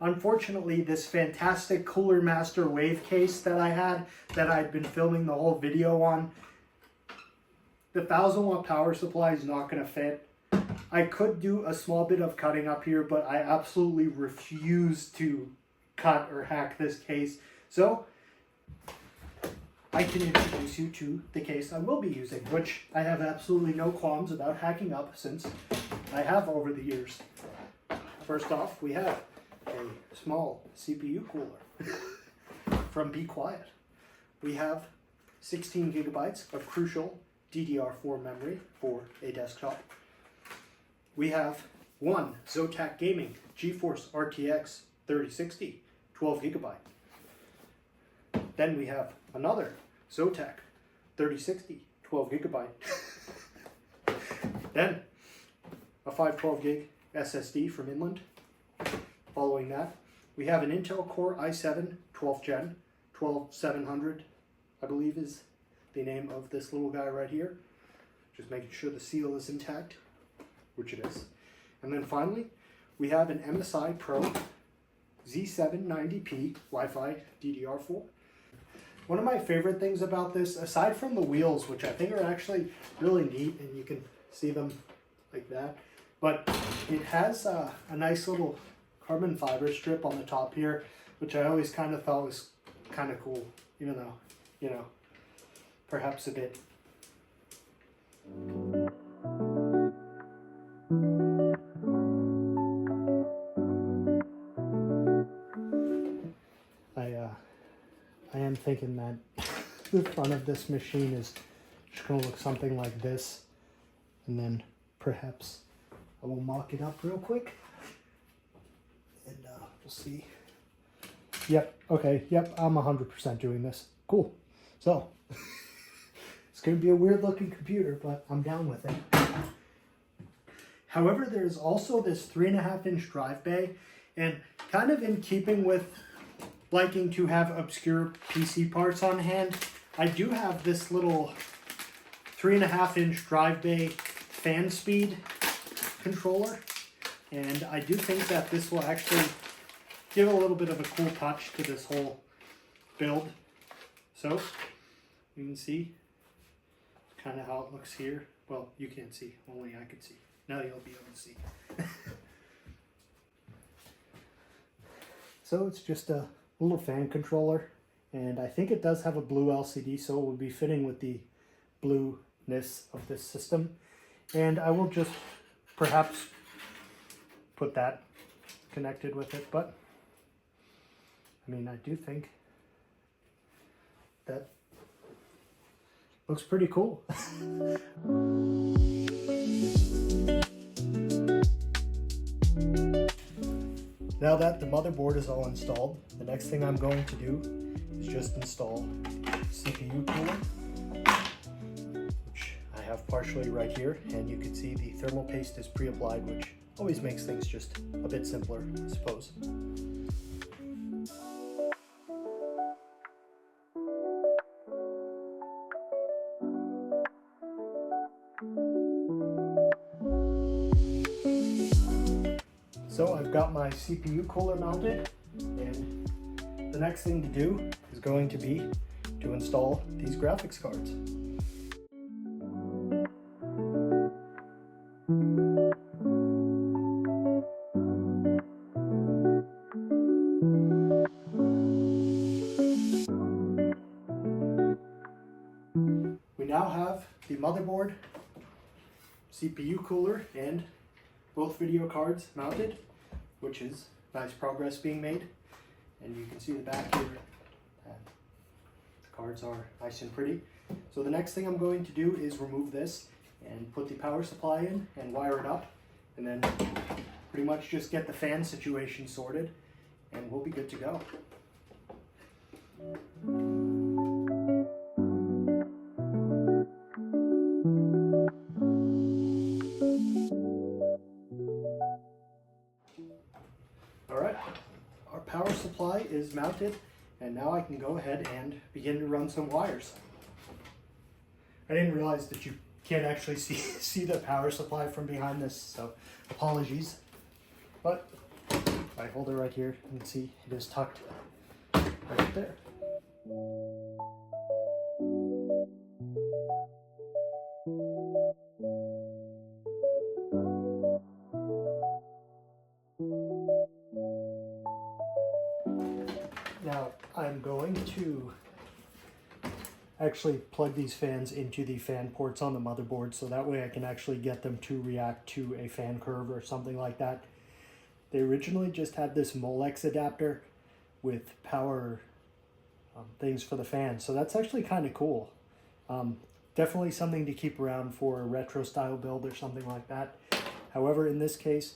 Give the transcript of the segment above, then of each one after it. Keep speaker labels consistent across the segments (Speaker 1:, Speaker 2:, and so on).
Speaker 1: unfortunately, this fantastic Cooler Master wave case that I had, that I'd been filming the whole video on, the 1000-watt power supply is not going to fit. I could do a small bit of cutting up here, but I absolutely refuse to cut or hack this case. So I can introduce you to the case I will be using, which I have absolutely no qualms about hacking up since I have over the years. First off, we have a small CPU cooler from Be Quiet. We have 16 gigabytes of crucial DDR4 memory for a desktop. We have one Zotac Gaming GeForce RTX 3060, 12 gigabyte. Then we have another Zotac 3060, 12 gigabyte. Then a 512 gig SSD from Inland. Following that, we have an Intel Core i7 12th gen, 12700, I believe is the name of this little guy right here. Just making sure the seal is intact, which it is. And then finally, we have an MSI Pro Z790p Wi-Fi DDR4. One of my favorite things about this, aside from the wheels, which I think are actually really neat, and you can see them like that, but it has a nice little carbon fiber strip on the top here, which I always kind of thought was kind of cool, even though, you know, perhaps a bit. I am thinking that the front of this machine is just going to look something like this, and then perhaps I will mock it up real quick, and we'll see. Yep, okay, yep, I'm 100% doing this. Cool. So, it's going to be a weird looking computer, but I'm down with it. However, there's also this 3.5-inch drive bay, and kind of in keeping with liking to have obscure PC parts on hand, I do have this little 3.5-inch drive bay fan speed controller, and I do think that this will actually give a little bit of a cool touch to this whole build. So you can see kind of how it looks here. Well, you can't see, only I can see. Now you'll be able to see. So it's just a little fan controller, and I think it does have a blue LCD, so it would be fitting with the blueness of this system. And I will just perhaps put that connected with it, but I mean, I do think that looks pretty cool. Now that the motherboard is all installed, the next thing I'm going to do is just install CPU cooler, which I have partially right here, and you can see the thermal paste is pre-applied, which always makes things just a bit simpler, I suppose. So I've got my CPU cooler mounted, and the next thing to do is going to be to install these graphics cards. We now have the motherboard, CPU cooler, and both video cards mounted, which is nice progress being made. And you can see the back here, the cards are nice and pretty. So the next thing I'm going to do is remove this and put the power supply in and wire it up, and then pretty much just get the fan situation sorted, and we'll be good to go. Alright, our power supply is mounted, and now I can go ahead and begin to run some wires. I didn't realize that you can't actually see the power supply from behind this, so apologies. But If I hold it right here, you can see it is tucked right there. Now I'm going to actually plug these fans into the fan ports on the motherboard, so that way I can actually get them to react to a fan curve or something like that. They originally just had this Molex adapter with power things for the fan, so that's actually kind of cool. Definitely something to keep around for a retro style build or something like that. However, in this case,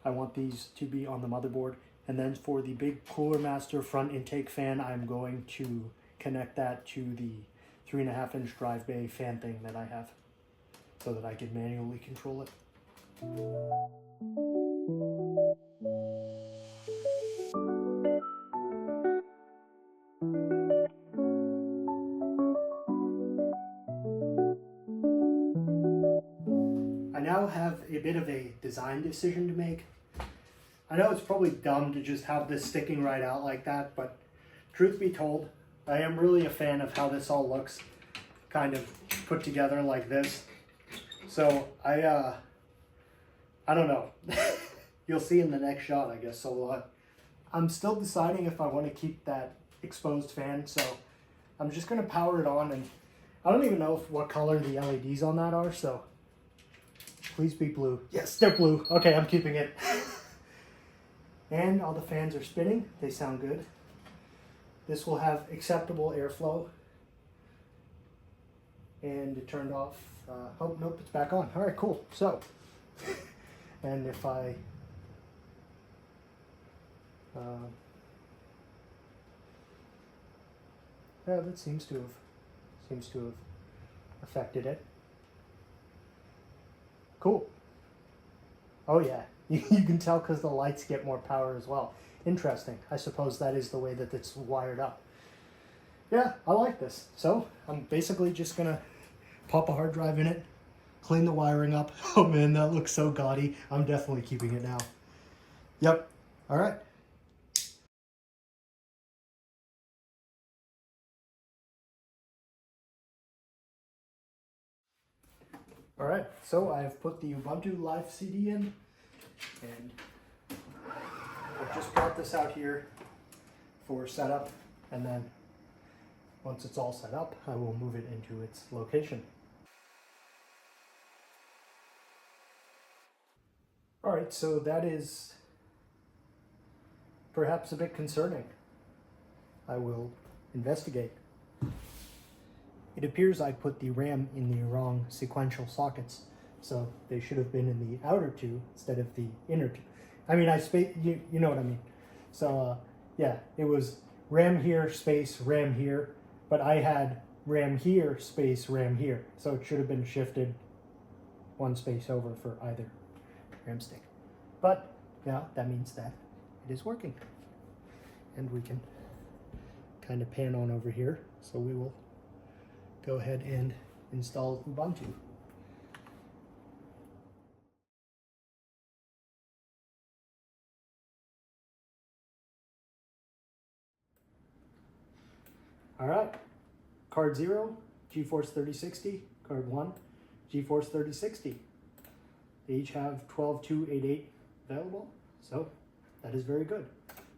Speaker 1: I want these to be on the motherboard. And then for the big Cooler Master front intake fan, I'm going to connect that to the 3.5-inch drive bay fan thing that I have, so that I can manually control it. I now have a bit of a design decision to make. I know it's probably dumb to just have this sticking right out like that, but truth be told, I am really a fan of how this all looks kind of put together like this. So I don't know. You'll see in the next shot, I guess. So I'm still deciding if I want to keep that exposed fan, so I'm just going to power it on, and I don't even know what color the LEDs on that are, so please be blue. Yes, they're blue. Okay, I'm keeping it. And all the fans are spinning. They sound good. This will have acceptable airflow. And it turned off. Oh, nope, it's back on. All right, cool. So, and if I yeah, that seems to have affected it. Cool. Oh yeah, you can tell because the lights get more power as well. Interesting. I suppose that is the way that it's wired up. Yeah, I like this. So I'm basically just gonna pop a hard drive in it, clean the wiring up. Oh man, that looks so gaudy. I'm definitely keeping it now. Yep. All right. All right, so I've put the Ubuntu Live CD in, and I've just brought this out here for setup, and then once it's all set up, I will move it into its location. All right, so that is perhaps a bit concerning. I will investigate. It appears I put the RAM in the wrong sequential sockets, so they should have been in the outer two instead of the inner two. I mean, you know what I mean. So yeah, it was RAM here, space, RAM here, but I had RAM here, space, RAM here. So it should have been shifted one space over for either RAM stick. But now that means that it is working. And we can kind of pan on over here. So we will go ahead and install Ubuntu. All right, card 0, GeForce 3060, card 1, GeForce 3060. They each have 12.288 available, so that is very good.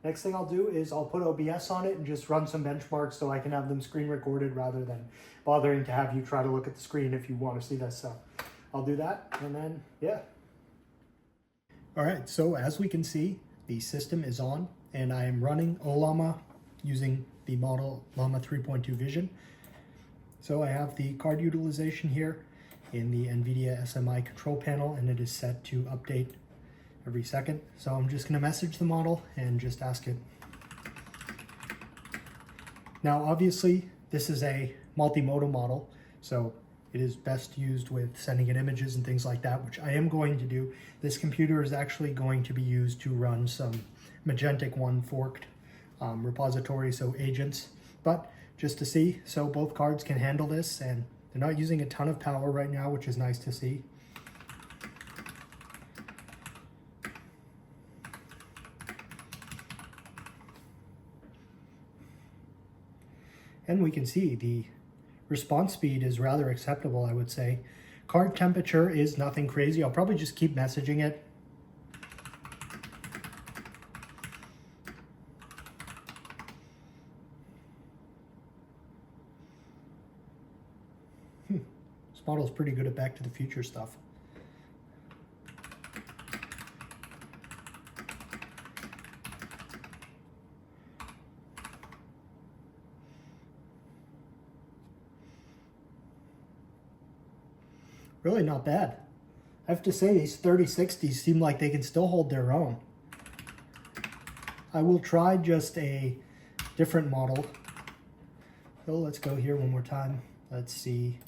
Speaker 1: Next thing I'll do is I'll put OBS on it and just run some benchmarks so I can have them screen recorded rather than bothering to have you try to look at the screen if you want to see this. So I'll do that, and then, yeah. All right, so as we can see, the system is on, and I am running Ollama using the model Llama 3.2 Vision. So I have the card utilization here in the Nvidia SMI control panel, and it is set to update every second. So I'm just gonna message the model and just ask it. Now, obviously, this is a multimodal model, so it is best used with sending it images and things like that, which I am going to do. This computer is actually going to be used to run some Magentic 1 forked repository, so agents, but just to see, so both cards can handle this, and they're not using a ton of power right now, which is nice to see. And we can see the response speed is rather acceptable, I would say. Card temperature is nothing crazy. I'll probably just keep messaging it. This model's pretty good at Back to the Future stuff. Really not bad. I have to say, these 3060s seem like they can still hold their own. I will try just a different model. So let's go here one more time. Let's see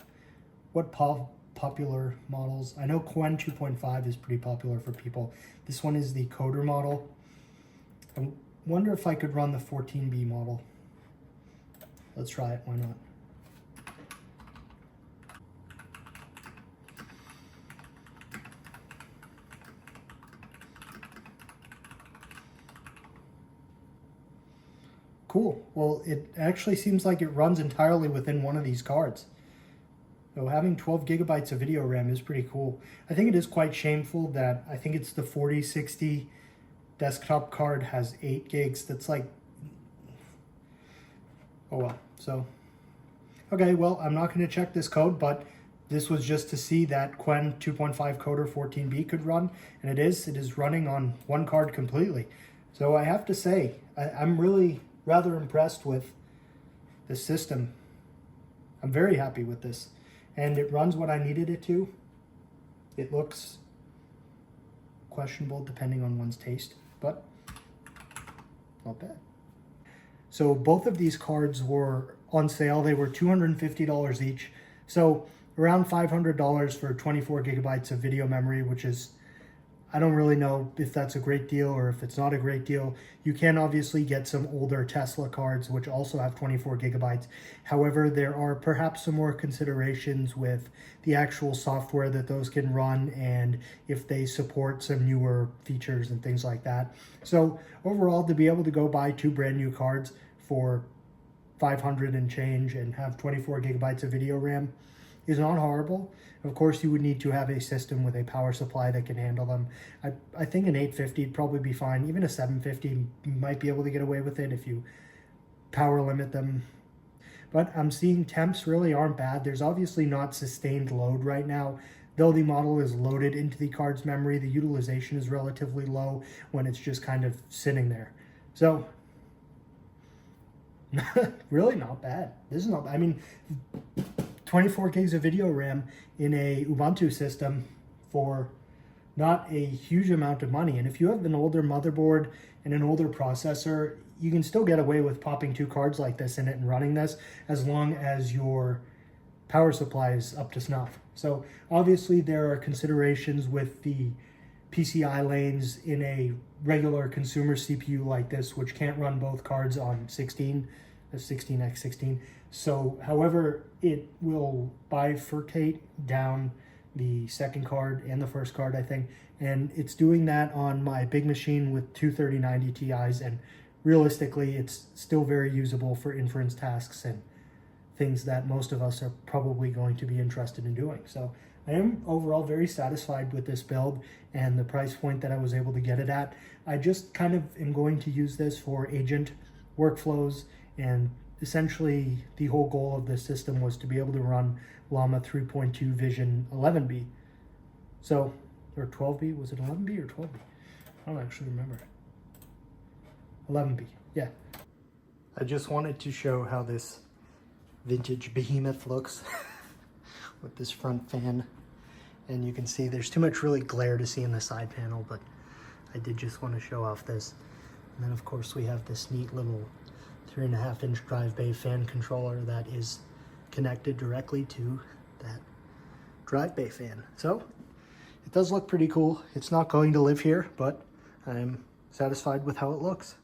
Speaker 1: what popular models. I know Qwen 2.5 is pretty popular for people. This one is the Coder model. I wonder if I could run the 14B model. Let's try it, why not? Cool. Well, it actually seems like it runs entirely within one of these cards. So having 12 gigabytes of video RAM is pretty cool. I think it is quite shameful that I think it's the 4060 desktop card has 8 gigs. That's like, oh well. So, okay, well, I'm not going to check this code, but this was just to see that Qwen 2.5 Coder 14B could run, and it is running on one card completely. So I have to say, I'm really rather impressed with this system. I'm very happy with this, and it runs what I needed it to. It looks questionable depending on one's taste, but not bad. So both of these cards were on sale. They were $250 each, so around $500 for 24 gigabytes of video memory, which is, I don't really know if that's a great deal or if it's not a great deal. You can obviously get some older Tesla cards which also have 24 gigabytes. However, there are perhaps some more considerations with the actual software that those can run and if they support some newer features and things like that. So overall, to be able to go buy 2 brand new cards for $500 and change and have 24 gigabytes of video RAM is not horrible. Of course, you would need to have a system with a power supply that can handle them. I think an 850 would probably be fine. Even a 750 you might be able to get away with it if you power limit them. But I'm seeing temps really aren't bad. There's obviously not sustained load right now. Though the model is loaded into the card's memory, the utilization is relatively low when it's just kind of sitting there. So, really not bad. This is not, I mean, 24 gigs of video RAM in a Ubuntu system for not a huge amount of money. And if you have an older motherboard and an older processor, you can still get away with popping 2 cards like this in it and running this as long as your power supply is up to snuff. So obviously there are considerations with the PCI lanes in a regular consumer CPU like this, which can't run both cards on 16x16. So, however, it will bifurcate down the second card and the first card, I think. And it's doing that on my big machine with 2 3090 Ti's. And realistically, it's still very usable for inference tasks and things that most of us are probably going to be interested in doing. So I am overall very satisfied with this build and the price point that I was able to get it at. I just kind of am going to use this for agent workflows, and essentially the whole goal of this system was to be able to run Llama 3.2 Vision 11B. So, or 12B, was it 11B or 12B? I don't actually remember. 11B, yeah. I just wanted to show how this vintage behemoth looks with this front fan. And you can see there's too much really glare to see in the side panel, but I did just want to show off this. And then of course we have this neat little 3.5-inch drive bay fan controller that is connected directly to that drive bay fan. So it does look pretty cool. It's not going to live here, but I'm satisfied with how it looks.